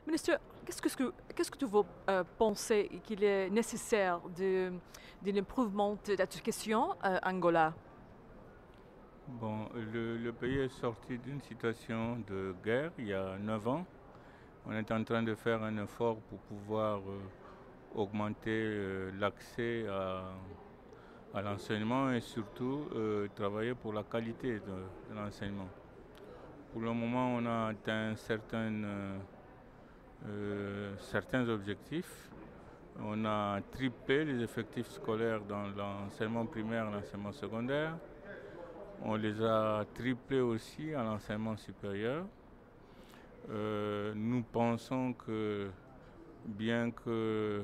Ministre, qu'est-ce que vous pensez qu'il est nécessaire de l'improvement de l'éducation en Angola? Bon, le pays est sorti d'une situation de guerre il y a 9 ans. On est en train de faire un effort pour pouvoir augmenter l'accès à l'enseignement et surtout travailler pour la qualité de l'enseignement. Pour le moment, on a atteint certains objectifs. On a triplé les effectifs scolaires dans l'enseignement primaire et l'enseignement secondaire. On les a triplés aussi à l'enseignement supérieur. Nous pensons que bien que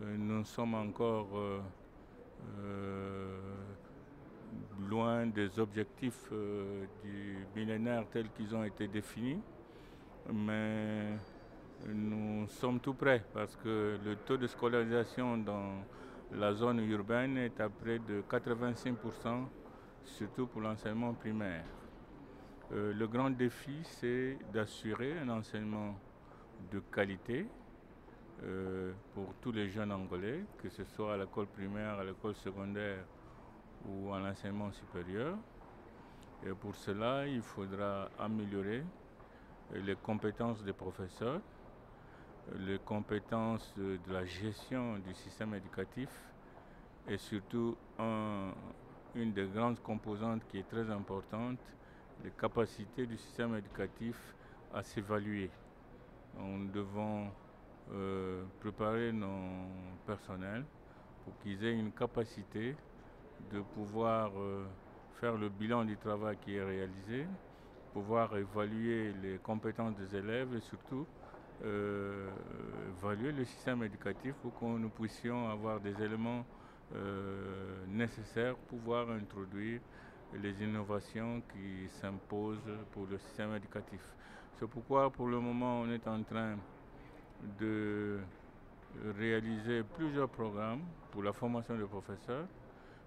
nous sommes encore euh, loin des objectifs du millénaire tels qu'ils ont été définis, mais nous sommes tout près parce que le taux de scolarisation dans la zone urbaine est à près de 85%, surtout pour l'enseignement primaire. Le grand défi, c'est d'assurer un enseignement de qualité pour tous les jeunes Angolais, que ce soit à l'école primaire, à l'école secondaire ou à l'enseignement supérieur. Et pour cela, il faudra améliorer les compétences des professeurs, les compétences de la gestion du système éducatif et surtout une des grandes composantes qui est très importante, les capacités du système éducatif à s'évaluer. Nous devons préparer nos personnels pour qu'ils aient une capacité de pouvoir faire le bilan du travail qui est réalisé, pouvoir évaluer les compétences des élèves et surtout évaluer le système éducatif pour que nous puissions avoir des éléments nécessaires pour pouvoir introduire les innovations qui s'imposent pour le système éducatif. C'est pourquoi pour le moment on est en train de réaliser plusieurs programmes pour la formation des professeurs,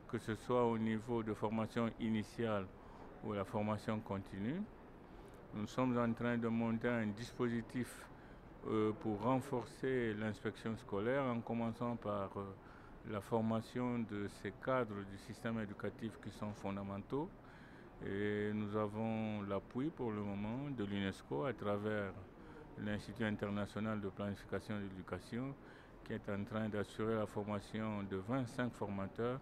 que ce soit au niveau de formation initiale ou la formation continue. Nous sommes en train de monter un dispositif pour renforcer l'inspection scolaire en commençant par la formation de ces cadres du système éducatif qui sont fondamentaux. Et nous avons l'appui pour le moment de l'UNESCO à travers l'Institut international de planification de l'éducation qui est en train d'assurer la formation de 25 formateurs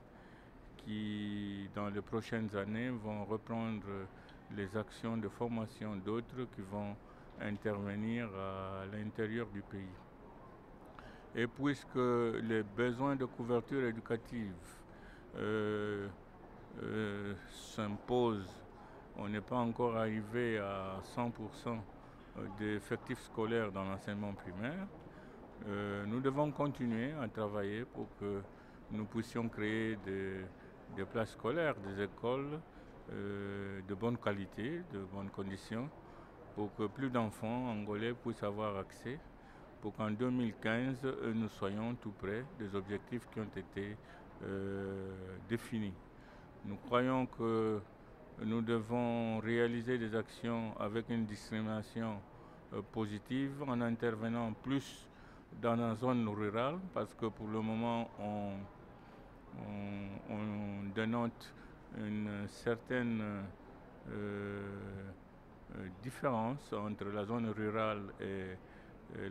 qui, dans les prochaines années, vont reprendre les actions de formation d'autres qui vont intervenir à l'intérieur du pays. Et puisque les besoins de couverture éducative s'imposent, on n'est pas encore arrivé à 100% d'effectifs scolaires dans l'enseignement primaire, nous devons continuer à travailler pour que nous puissions créer des places scolaires, des écoles de bonne qualité, de bonnes conditions, pour que plus d'enfants angolais puissent avoir accès, pour qu'en 2015, nous soyons tout près des objectifs qui ont été définis. Nous croyons que nous devons réaliser des actions avec une discrimination positive en intervenant plus dans la zone rurale parce que pour le moment on dénote une certaine différence entre la zone rurale et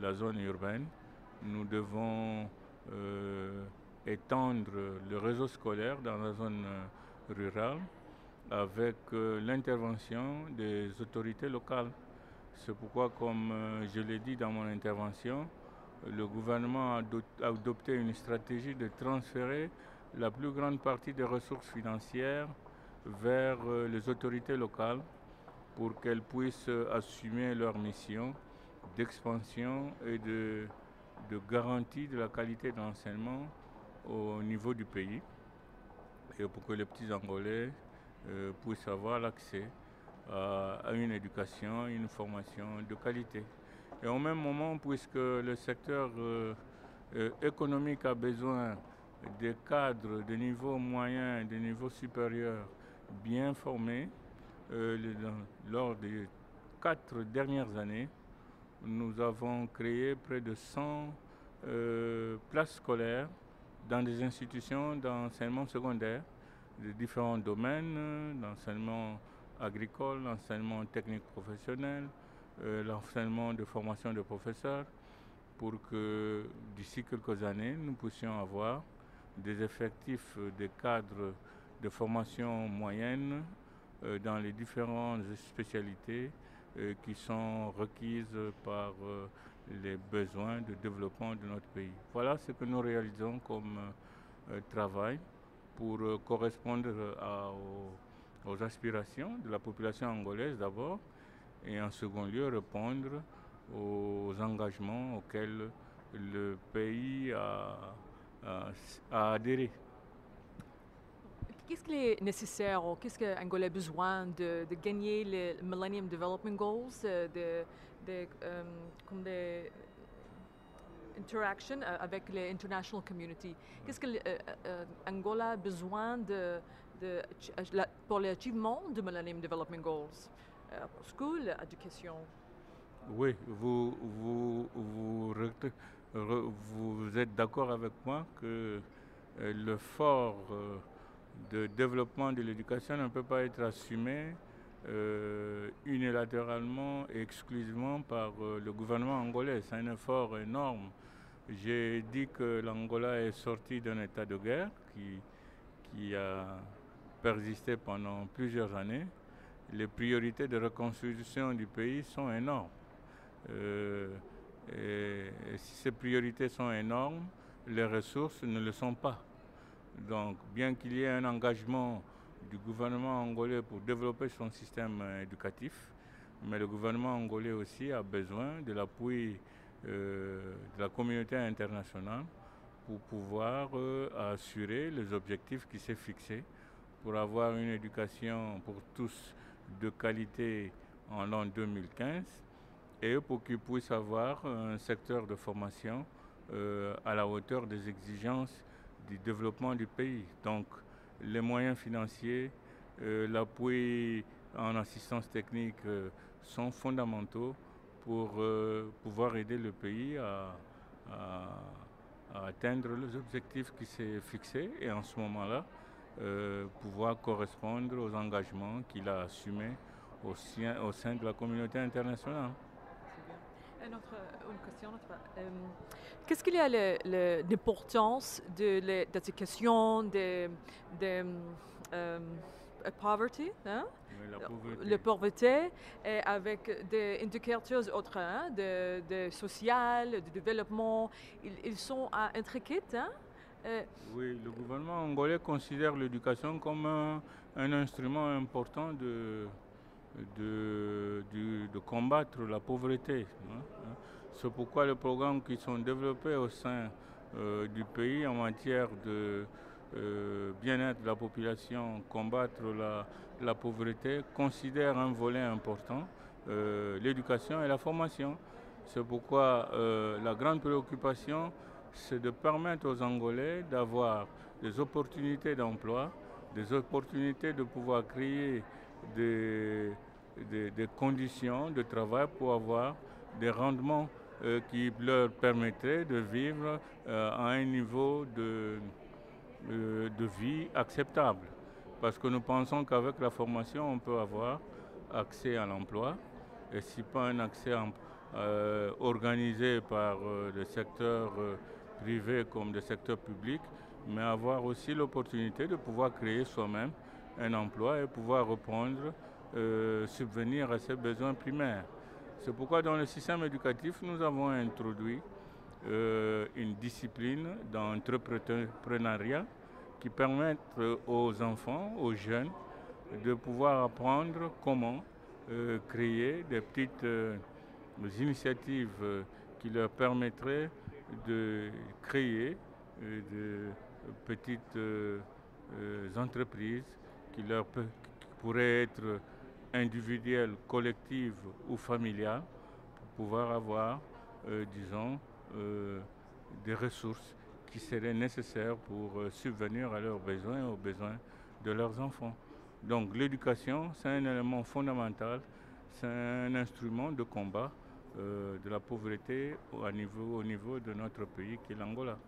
la zone urbaine. Nous devons étendre le réseau scolaire dans la zone rurale avec l'intervention des autorités locales. C'est pourquoi, comme je l'ai dit dans mon intervention, le gouvernement a adopté une stratégie de transférer la plus grande partie des ressources financières vers les autorités locales pour qu'elles puissent assumer leur mission d'expansion et de garantie de la qualité de l'enseignement au niveau du pays et pour que les petits Angolais puissent avoir l'accès à une éducation, une formation de qualité. Et au même moment, puisque le secteur économique a besoin des cadres de niveau moyen et de niveau supérieur bien formés, lors des 4 dernières années, nous avons créé près de 100 places scolaires dans des institutions d'enseignement secondaire de différents domaines, l'enseignement agricole, l'enseignement technique professionnel, l'enseignement de formation de professeurs, pour que d'ici quelques années, nous puissions avoir des effectifs de cadres de formation moyenne dans les différentes spécialités qui sont requises par les besoins de développement de notre pays. Voilà ce que nous réalisons comme travail pour correspondre aux aspirations de la population angolaise d'abord et en second lieu répondre aux engagements auxquels le pays a adhéré. Qu'est-ce qu'il est nécessaire ou qu'est-ce qu'Angola a besoin de gagner les Millennium Development Goals, comme des interactions avec les international community? Qu'est-ce que Angola a besoin pour l'achievement de Millennium Development Goals? School, éducation. Oui, vous êtes d'accord avec moi que l'effort de développement de l'éducation ne peut pas être assumé unilatéralement et exclusivement par le gouvernement angolais. C'est un effort énorme. J'ai dit que l'Angola est sorti d'un état de guerre qui a persisté pendant plusieurs années. Les priorités de reconstruction du pays sont énormes. Et si ces priorités sont énormes, les ressources ne le sont pas. Donc, bien qu'il y ait un engagement du gouvernement angolais pour développer son système éducatif, mais le gouvernement angolais aussi a besoin de l'appui de la communauté internationale pour pouvoir assurer les objectifs qui s'est fixés pour avoir une éducation pour tous de qualité en l'an 2015 et pour qu'ils puissent avoir un secteur de formation à la hauteur des exigences du développement du pays. Donc les moyens financiers, l'appui en assistance technique sont fondamentaux pour pouvoir aider le pays à atteindre les objectifs qui s'est fixés et en ce moment-là, pouvoir correspondre aux engagements qu'il a assumés au sein de la communauté internationale. Une question. Qu'est-ce qu'il y a l'importance de l'éducation, de pauvreté, hein? La pauvreté, et avec des indicateurs autres, hein, de social, de développement, ils sont intriqués, hein? Oui, le gouvernement angolais considère l'éducation comme un instrument important de combattre la pauvreté. Hein. C'est pourquoi les programmes qui sont développés au sein du pays en matière de bien-être de la population, combattre la pauvreté, considèrent un volet important, l'éducation et la formation. C'est pourquoi la grande préoccupation, c'est de permettre aux Angolais d'avoir des opportunités d'emploi, des opportunités de pouvoir créer des conditions de travail pour avoir des rendements qui leur permettraient de vivre à un niveau de vie acceptable. Parce que nous pensons qu'avec la formation, on peut avoir accès à l'emploi. Et si pas un accès organisé par le secteur privé comme le secteur public, mais avoir aussi l'opportunité de pouvoir créer soi-même un emploi et pouvoir répondre, subvenir à ses besoins primaires. C'est pourquoi dans le système éducatif, nous avons introduit une discipline d'entrepreneuriat qui permet aux enfants, aux jeunes, de pouvoir apprendre comment créer des petites initiatives qui leur permettraient de créer de petites entreprises qui pourraient être individuelles, collectives ou familiales pour pouvoir avoir, disons, des ressources qui seraient nécessaires pour subvenir à leurs besoins et aux besoins de leurs enfants. Donc l'éducation, c'est un élément fondamental, c'est un instrument de combat de la pauvreté au niveau de notre pays qui est l'Angola.